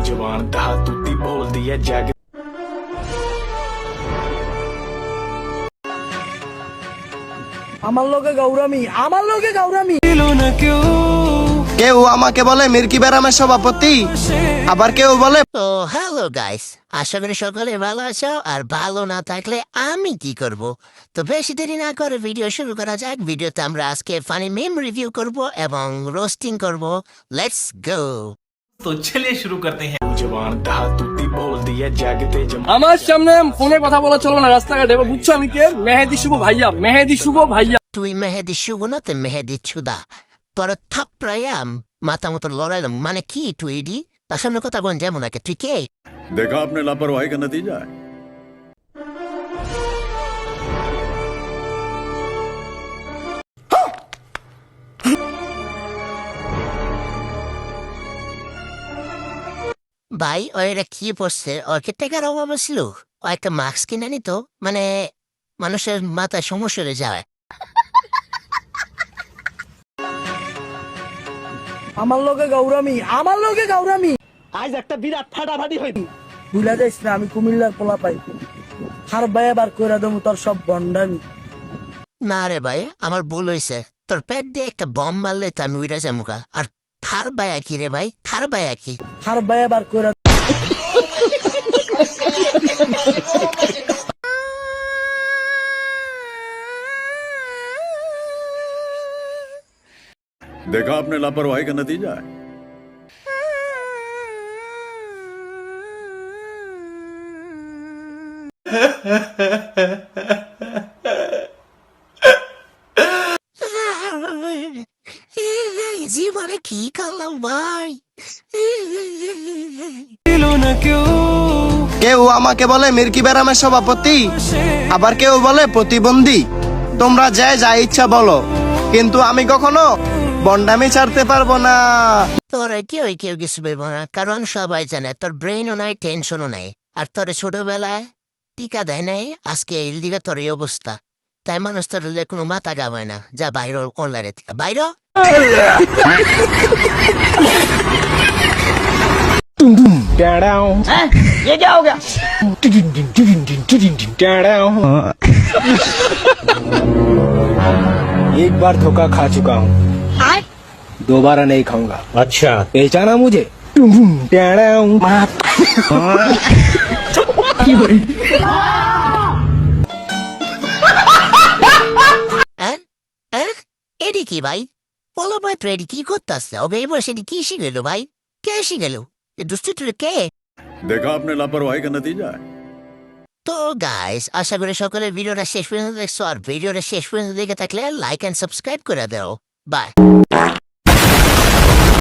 जवान दहा तूती बोलदी है जग আমার লগে গৌরামি কেউ আমাকে বলে মির্কি ব্যারামের সভাপতি, আবার কেউ বলে তো হ্যালো গাইস, আশা করি সকলে ভালো আছো। আর ভালো না থাকলে আমি কি করব? তো বেশি দেরি না করে ভিডিও শুরু করা যাক। ভিডিওতে আমরা আজকে ফানি মেম রিভিউ করব এবং রোস্টিং করব। Let's go. तो चलिए शुरू करते हैं। जवान दहा तूती बोलदी है जग ते আমার সামনে ফোনে কথা বলা চলবে না রাস্তাঘাটে। এবার বুঝছো আমি কে? মেহেদি শুভ ভাইয়া। তুই মেহেদি শুভ না, তো মেহেদি ছুদা। তোর থাপড়ায়াম মাথা মতো লড়াইলাম। মানে কি তুই এডি? তার সামনে কথা বল যেমন আগে। তুই কে? देखा आपने लापरवाही का नतीजा है। ভাই ও এটা কি পড়ছে? ওর কি টাকার অভাব ছিল? ও একটা মাস্ক কিনে নিত, মানে মানুষের মাথায় সমস্যা হয়ে যায়। আমার লগে গৌরামি আজ একটা বিরাট ফাটাফাটি হইনি। ভুলা যাইস না আমি কুমিল্লার পোলা পাই। হার ভাই আবার কইরা দেবো তোর সব বন্ডামি। না রে ভাই, আমার ভুল হয়েছে। তোর পেট দিয়ে একটা বম মারলে তো আমি উড়ে যাবো। আর থার বায়া কি রে ভাই? থার বায়া কি? হার ভাই আবার কইরা देखा आपने लापरवाही का नतीजा है। জীবনে কি করলাম ভাই? কেউ আমাকে বলে মির্কি ব্যারামের সভাপতি, আবার কেউ বলে প্রতিবন্ধী। তোমরা যা ইচ্ছা বলো, কিন্তু আমি কখনো বন্ডামি ছাড়তে পারবো না। তোরা কেউ কিছু ভেবো না, কারণ সবাই জানে তোর ব্রেনও নাই, টেনশনও নাই। আর তোর ছোটবেলায় টিকা দেয় নাই, আজকে এই দিকে তোর এই অবস্থা। তাই মানুষ তোর কোনো মাথা গাবায় না। যা বাইর অনলাইনে থেকে বাইর। एक बार धोखा खा चुका हूँ, दोबारा नहीं खाऊंगा। अच्छा पहचाना मुझे? এডি কি ভাই? বলো ভাই, তো এডি কি করতে আসছে? ওকে এবার সেটি কি শিখেলো ভাই? কে শিখেলো? দুষ্টু কে? देखा आपने लापरवाही का नतीजा है। তো গাইস, আশা করি সকলে ভিডিওটা শেষ পর্যন্ত দেখছো। আর ভিডিওটা শেষ পর্যন্ত দেখে থাকলে লাইক এন্ড সাবস্ক্রাইব করে দাও। বাই।